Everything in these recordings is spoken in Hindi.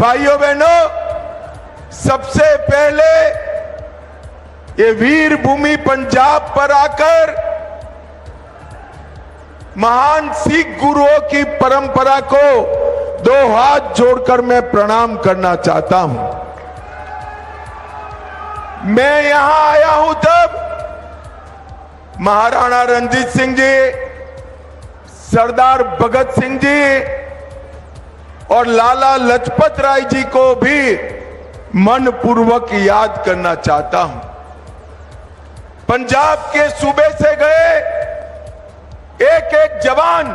भाइयों बहनों, सबसे पहले ये वीर भूमि पंजाब पर आकर महान सिख गुरुओं की परंपरा को दो हाथ जोड़कर मैं प्रणाम करना चाहता हूं। मैं यहां आया हूं तब महाराणा रणजीत सिंह जी, सरदार भगत सिंह जी और लाला लजपत राय जी को भी मनपूर्वक याद करना चाहता हूं। पंजाब के सूबे से गए एक एक जवान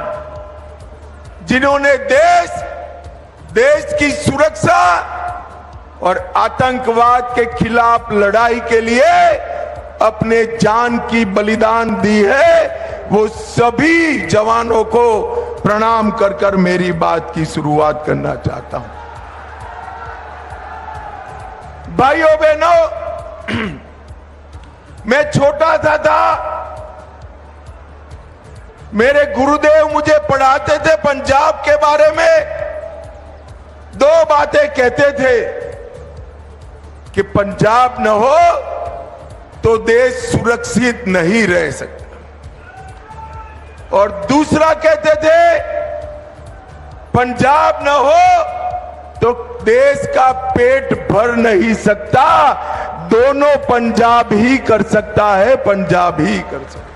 जिन्होंने देश की सुरक्षा और आतंकवाद के खिलाफ लड़ाई के लिए अपने जान की बलिदान दी है, वो सभी जवानों को प्रणाम कर कर मेरी बात की शुरुआत करना चाहता हूं। भाइयों बहनों, मैं छोटा सा था, मेरे गुरुदेव मुझे पढ़ाते थे पंजाब के बारे में। दो बातें कहते थे कि पंजाब न हो तो देश सुरक्षित नहीं रह सकता, और दूसरा कहते थे पंजाब न हो तो देश का पेट भर नहीं सकता, दोनों पंजाब ही कर सकता है, पंजाब ही कर सकता।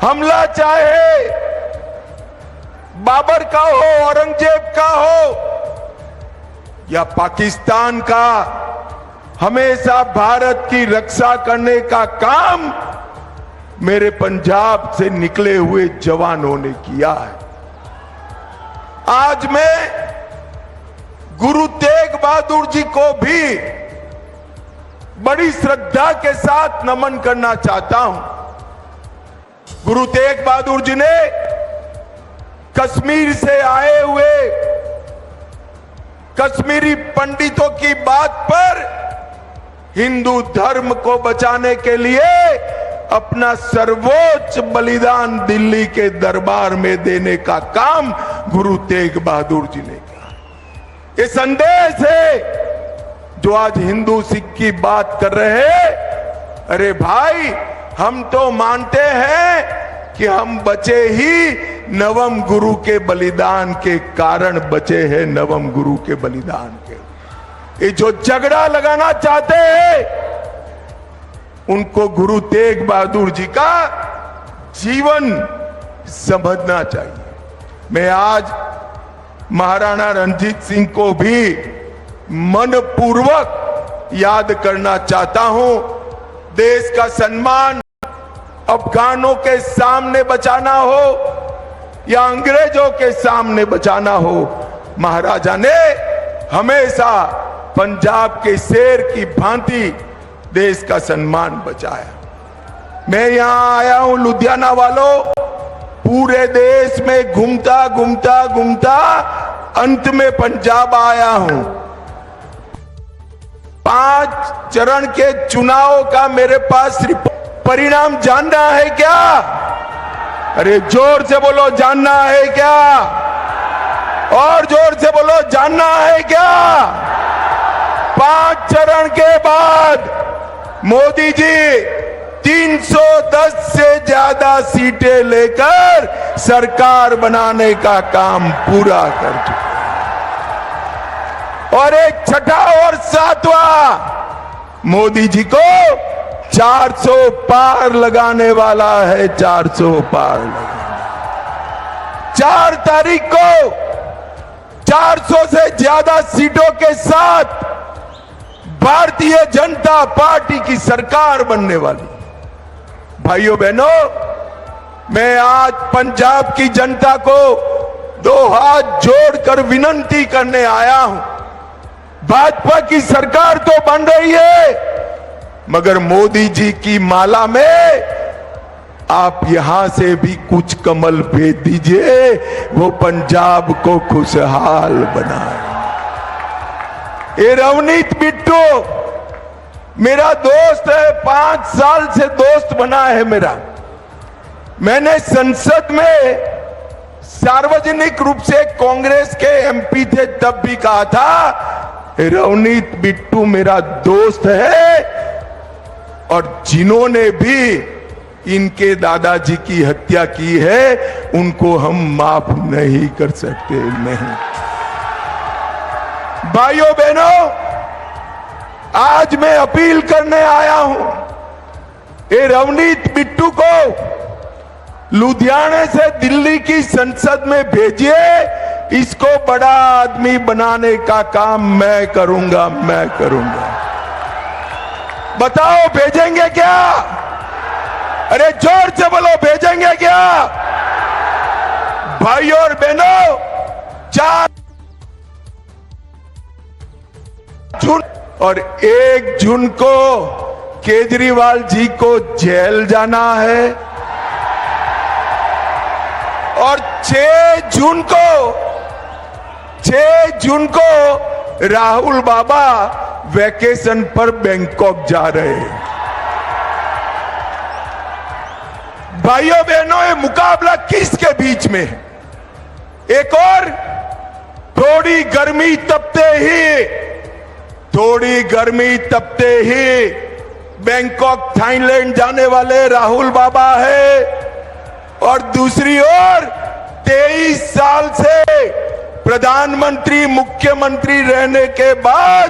हमला चाहे बाबर का हो, औरंगजेब का हो या पाकिस्तान का, हमेशा भारत की रक्षा करने का काम मेरे पंजाब से निकले हुए जवानों ने किया है। आज मैं गुरु तेग बहादुर जी को भी बड़ी श्रद्धा के साथ नमन करना चाहता हूं। गुरु तेग बहादुर जी ने कश्मीर से आए हुए कश्मीरी पंडितों की बात पर हिंदू धर्म को बचाने के लिए अपना सर्वोच्च बलिदान दिल्ली के दरबार में देने का काम गुरु तेग बहादुर जी ने किया। ये संदेश है जो आज हिंदू सिख की बात कर रहे हैं। अरे भाई, हम तो मानते हैं कि हम बचे ही नवम गुरु के बलिदान के कारण बचे हैं, नवम गुरु के बलिदान के। ये जो झगड़ा लगाना चाहते हैं उनको गुरु तेग बहादुर जी का जीवन समझना चाहिए। मैं आज महाराणा रणजीत सिंह को भी मनपूर्वक याद करना चाहता हूं। देश का सम्मान अफगानों के सामने बचाना हो या अंग्रेजों के सामने बचाना हो, महाराजा ने हमेशा पंजाब के शेर की भांति देश का सम्मान बचाया। मैं यहां आया हूं लुधियाना वालों, पूरे देश में घूमता घूमता घूमता अंत में पंजाब आया हूं। 5 चरण के चुनाव का मेरे पास परिणाम जानना है क्या? अरे जोर से बोलो, जानना है क्या? और जोर से बोलो, जानना है क्या? 5 चरण के बाद मोदी जी 310 से ज्यादा सीटें लेकर सरकार बनाने का काम पूरा कर चुके, और एक छठा और 7वां मोदी जी को 400 पार लगाने वाला है। 400 पार लगाने 4 तारीख को 400 से ज्यादा सीटों के साथ भारतीय जनता पार्टी की सरकार बनने वाली। भाइयों बहनों, मैं आज पंजाब की जनता को 2 हाथ जोड़कर विनती करने आया हूं। भाजपा की सरकार तो बन रही है, मगर मोदी जी की माला में आप यहां से भी कुछ कमल भेज दीजिए, वो पंजाब को खुशहाल बनाए। ये रवनीत बिट्टू मेरा दोस्त है, 5 साल से दोस्त बना है मेरा। मैंने संसद में सार्वजनिक रूप से कांग्रेस के एमपी थे तब भी कहा था रवनीत बिट्टू मेरा दोस्त है, और जिन्होंने भी इनके दादाजी की हत्या की है उनको हम माफ नहीं कर सकते। नहीं भाइयों बहनों, आज मैं अपील करने आया हूं, ये रवनीत बिट्टू को लुधियाने से दिल्ली की संसद में भेजिए, इसको बड़ा आदमी बनाने का काम मैं करूंगा। बताओ भेजेंगे क्या? अरे जोर से बोलो, भेजेंगे क्या? भाइयों और बहनों, 4 जून और 1 जून को केजरीवाल जी को जेल जाना है, और 6 जून को राहुल बाबा वैकेशन पर बैंकॉक जा रहे हैं। भाइयों बहनों, ये मुकाबला किसके बीच में है? एक और थोड़ी गर्मी तपते ही बैंकॉक थाईलैंड जाने वाले राहुल बाबा है, और दूसरी ओर 23 साल से प्रधानमंत्री मुख्यमंत्री रहने के बाद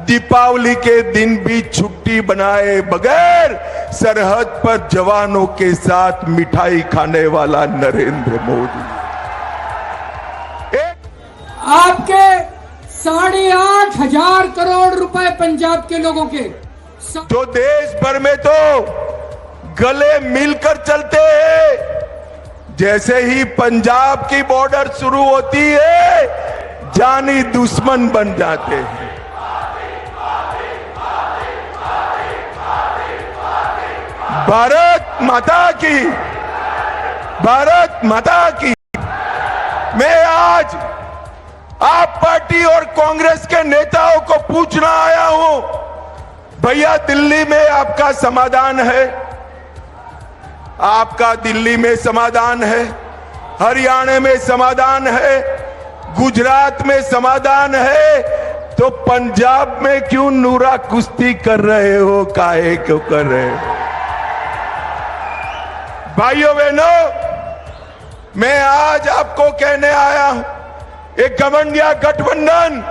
दीपावली के दिन भी छुट्टी बनाए बगैर सरहद पर जवानों के साथ मिठाई खाने वाला नरेंद्र मोदी। आपके 8,500 करोड़ रुपए पंजाब के लोगों के, जो देश भर में तो गले मिलकर चलते हैं, जैसे ही पंजाब की बॉर्डर शुरू होती है जानी दुश्मन बन जाते हैं। भारत माता की। मैं आज आप पार्टी और कांग्रेस के नेताओं को पूछना आया हूं, भैया दिल्ली में आपका समाधान है, आपका दिल्ली में समाधान है, हरियाणा में समाधान है, गुजरात में समाधान है, तो पंजाब में क्यों नूरा कुश्ती कर रहे हो? काहे क्यों कर रहे हो? भाइयों बहनों, मैं आज आपको कहने आया हूं, एक घमंडिया गठबंधन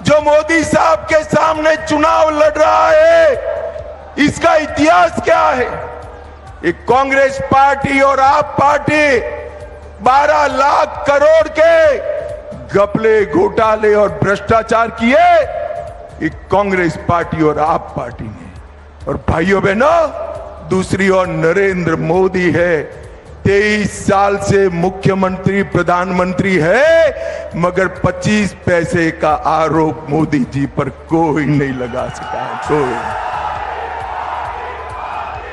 जो मोदी साहब के सामने चुनाव लड़ रहा है, इसका इतिहास क्या है? एक कांग्रेस पार्टी और आप पार्टी 12 लाख करोड़ के घपले, घोटाले और भ्रष्टाचार किए, एक कांग्रेस पार्टी और आप पार्टी ने। और भाइयों बहनों, दूसरी ओर नरेंद्र मोदी है, 23 साल से मुख्यमंत्री प्रधानमंत्री है, मगर 25 पैसे का आरोप मोदी जी पर कोई नहीं लगा सका, कोई।